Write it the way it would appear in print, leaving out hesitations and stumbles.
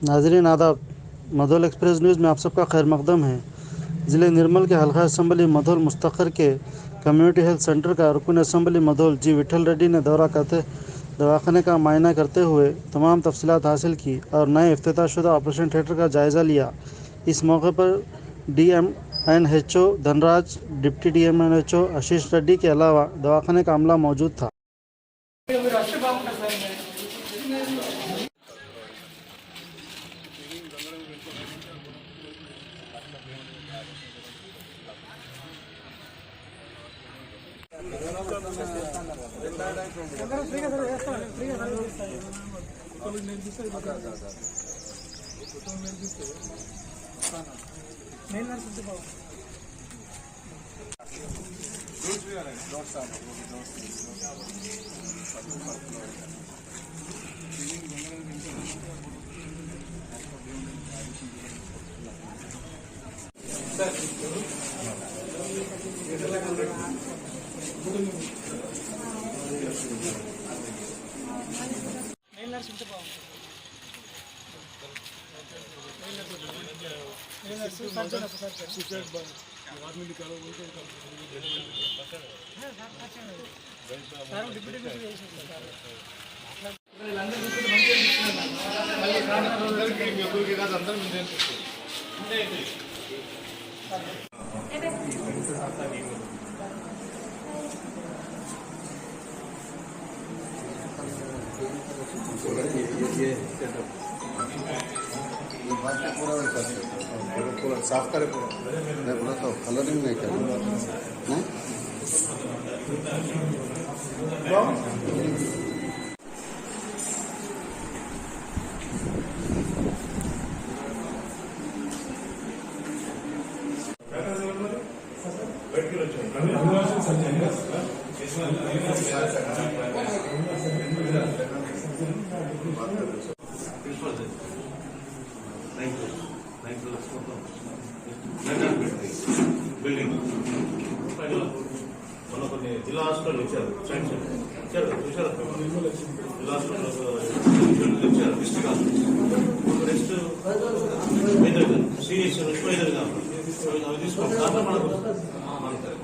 नाजरीन आदाब। Mudhole express news में आप सबका खैर मकदम है। ज़िले निर्मल के हल्का असम्बली मधोल मुस्तखर के कम्युनिटी हेल्थ सेंटर का रुकन असम्बली मधोल जी विठल रेड्डी ने दवाखाने का मायना करते हुए तमाम तफसीलात हासिल की और नए इफ्तिताशुदा ऑपरेशन थिएटर का जायज़ा लिया। इस मौके पर DMNHO धनराज, डिप्टी DMNHO आशीष रेड्डी के अलावा दवाखाने का अमला मौजूद था। पूरा साफ करे पूरा तो कलरिंग नहीं करना బిల్డింగ్ మన కొన్ని జిల్లా హాస్పిటల్ ఇచ్చారు శాంక్షన్ ఇచ్చారు చూసారు జిల్లా హాస్పిటల్ ఇచ్చారు డిస్ట్రిక్ట్ హాస్పిటల్ నెక్స్ట్ సీరియస్ విశ్వైదర్ అవి తీసుకోండి దాంట్లో మనకు